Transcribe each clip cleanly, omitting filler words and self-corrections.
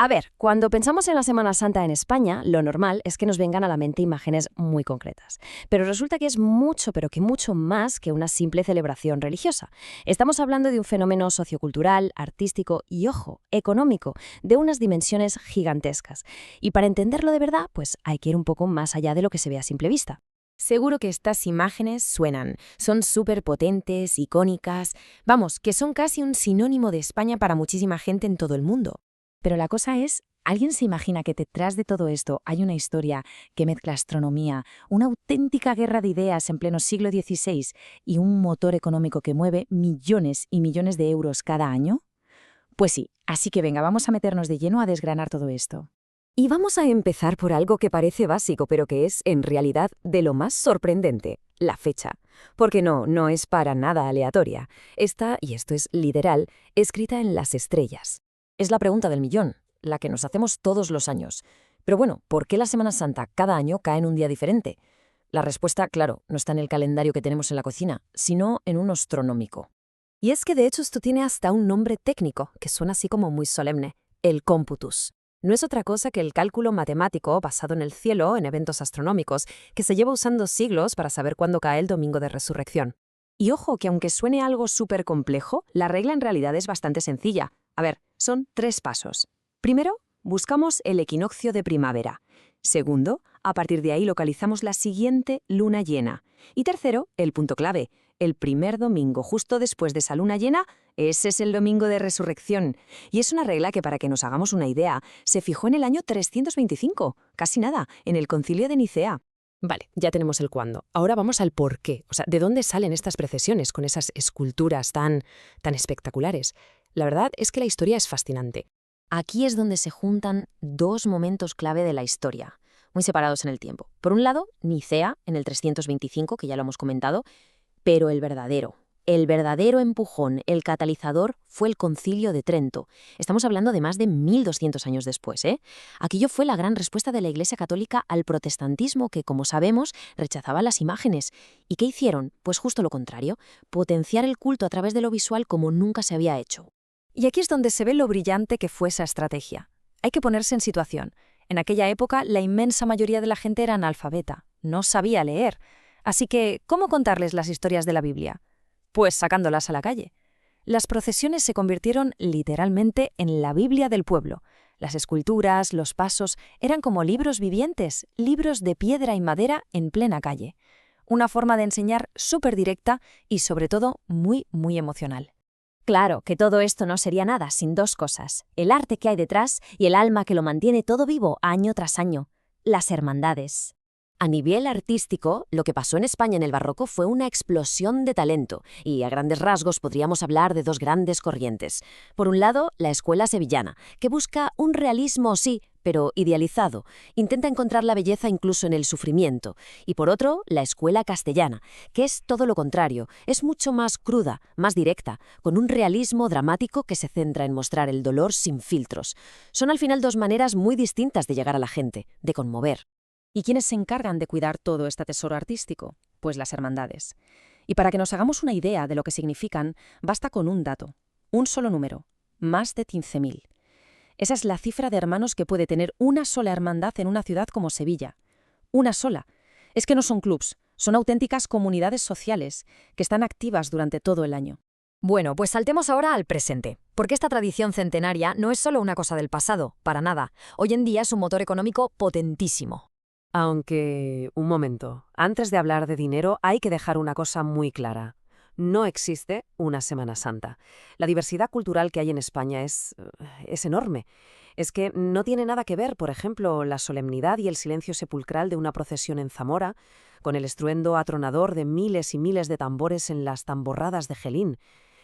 A ver, cuando pensamos en la Semana Santa en España, lo normal es que nos vengan a la mente imágenes muy concretas. Pero resulta que es mucho, pero que mucho más que una simple celebración religiosa. Estamos hablando de un fenómeno sociocultural, artístico y, ojo, económico, de unas dimensiones gigantescas. Y para entenderlo de verdad, pues hay que ir un poco más allá de lo que se ve a simple vista. Seguro que estas imágenes suenan, son súper potentes, icónicas, vamos, que son casi un sinónimo de España para muchísima gente en todo el mundo. Pero la cosa es, ¿alguien se imagina que detrás de todo esto hay una historia que mezcla astronomía, una auténtica guerra de ideas en pleno siglo XVI y un motor económico que mueve millones y millones de euros cada año? Pues sí, así que venga, vamos a meternos de lleno a desgranar todo esto. Y vamos a empezar por algo que parece básico, pero que es, en realidad, de lo más sorprendente, la fecha. Porque no es para nada aleatoria. Está, y esto es literal, escrita en las estrellas. Es la pregunta del millón, la que nos hacemos todos los años. Pero bueno, ¿por qué la Semana Santa cada año cae en un día diferente? La respuesta, claro, no está en el calendario que tenemos en la cocina, sino en un astronómico. Y es que de hecho esto tiene hasta un nombre técnico, que suena así como muy solemne, el cómputus. No es otra cosa que el cálculo matemático basado en el cielo, en eventos astronómicos, que se lleva usando siglos para saber cuándo cae el domingo de resurrección. Y ojo, que aunque suene algo súper complejo, la regla en realidad es bastante sencilla. A ver, son 3 pasos. Primero, buscamos el equinoccio de primavera. Segundo, a partir de ahí localizamos la siguiente luna llena. Y tercero, el punto clave. El primer domingo justo después de esa luna llena, ese es el domingo de resurrección. Y es una regla que, para que nos hagamos una idea, se fijó en el año 325, casi nada, en el Concilio de Nicea. Vale, ya tenemos el cuándo. Ahora vamos al por qué. O sea, ¿de dónde salen estas precesiones con esas esculturas tan espectaculares? La verdad es que la historia es fascinante. Aquí es donde se juntan 2 momentos clave de la historia, muy separados en el tiempo. Por un lado, Nicea, en el 325, que ya lo hemos comentado, pero el verdadero empujón, el catalizador, fue el Concilio de Trento. Estamos hablando de más de 1200 años después, ¿eh? Aquello fue la gran respuesta de la Iglesia Católica al protestantismo que, como sabemos, rechazaba las imágenes. ¿Y qué hicieron? Pues justo lo contrario, potenciar el culto a través de lo visual como nunca se había hecho. Y aquí es donde se ve lo brillante que fue esa estrategia. Hay que ponerse en situación. En aquella época, la inmensa mayoría de la gente era analfabeta, no sabía leer. Así que, ¿cómo contarles las historias de la Biblia? Pues sacándolas a la calle. Las procesiones se convirtieron literalmente en la Biblia del pueblo. Las esculturas, los pasos, eran como libros vivientes, libros de piedra y madera en plena calle. Una forma de enseñar súper directa y, sobre todo, muy, muy emocional. Claro que todo esto no sería nada sin 2 cosas, el arte que hay detrás y el alma que lo mantiene todo vivo año tras año, las hermandades. A nivel artístico, lo que pasó en España en el barroco fue una explosión de talento, y a grandes rasgos podríamos hablar de 2 grandes corrientes. Por un lado, la escuela sevillana, que busca un realismo, sí, pero idealizado. Intenta encontrar la belleza incluso en el sufrimiento. Y por otro, la escuela castellana, que es todo lo contrario, es mucho más cruda, más directa, con un realismo dramático que se centra en mostrar el dolor sin filtros. Son al final 2 maneras muy distintas de llegar a la gente, de conmover. ¿Y quiénes se encargan de cuidar todo este tesoro artístico? Pues las hermandades. Y para que nos hagamos una idea de lo que significan, basta con un dato, un solo número, más de 15.000. Esa es la cifra de hermanos que puede tener una sola hermandad en una ciudad como Sevilla. Una sola. Es que no son clubs, son auténticas comunidades sociales que están activas durante todo el año. Bueno, pues saltemos ahora al presente, porque esta tradición centenaria no es solo una cosa del pasado, para nada. Hoy en día es un motor económico potentísimo. Aunque, un momento, antes de hablar de dinero hay que dejar una cosa muy clara. No existe una Semana Santa. La diversidad cultural que hay en España es enorme. Es que no tiene nada que ver, por ejemplo, la solemnidad y el silencio sepulcral de una procesión en Zamora, con el estruendo atronador de miles y miles de tambores en las tamborradas de Gelín,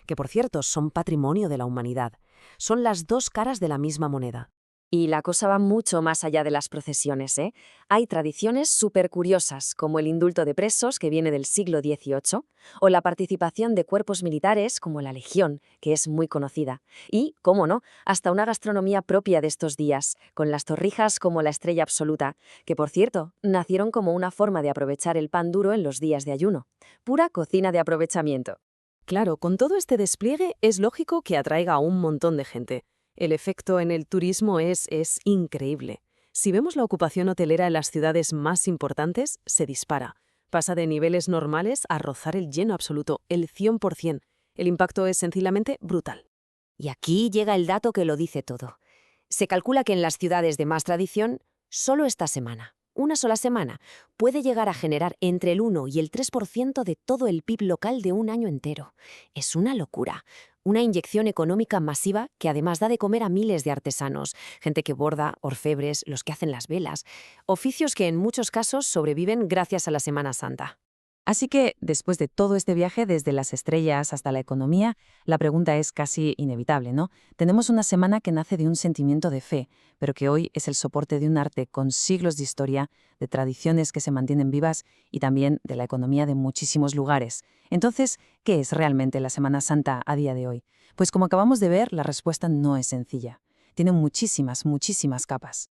que por cierto son patrimonio de la humanidad. Son las 2 caras de la misma moneda. Y la cosa va mucho más allá de las procesiones, ¿eh? Hay tradiciones súper curiosas, como el indulto de presos, que viene del siglo XVIII, o la participación de cuerpos militares, como la Legión, que es muy conocida. Y, cómo no, hasta una gastronomía propia de estos días, con las torrijas como la estrella absoluta, que, por cierto, nacieron como una forma de aprovechar el pan duro en los días de ayuno. Pura cocina de aprovechamiento. Claro, con todo este despliegue es lógico que atraiga a un montón de gente. El efecto en el turismo es increíble. Si vemos la ocupación hotelera en las ciudades más importantes, se dispara. Pasa de niveles normales a rozar el lleno absoluto, el 100%. El impacto es sencillamente brutal. Y aquí llega el dato que lo dice todo. Se calcula que en las ciudades de más tradición, solo esta semana, una sola semana, puede llegar a generar entre el 1 y el 3% de todo el PIB local de un año entero. Es una locura. Una inyección económica masiva que además da de comer a miles de artesanos, gente que borda, orfebres, los que hacen las velas, oficios que en muchos casos sobreviven gracias a la Semana Santa. Así que, después de todo este viaje, desde las estrellas hasta la economía, la pregunta es casi inevitable, ¿no? Tenemos una semana que nace de un sentimiento de fe, pero que hoy es el soporte de un arte con siglos de historia, de tradiciones que se mantienen vivas y también de la economía de muchísimos lugares. Entonces, ¿qué es realmente la Semana Santa a día de hoy? Pues como acabamos de ver, la respuesta no es sencilla. Tiene muchísimas, muchísimas capas.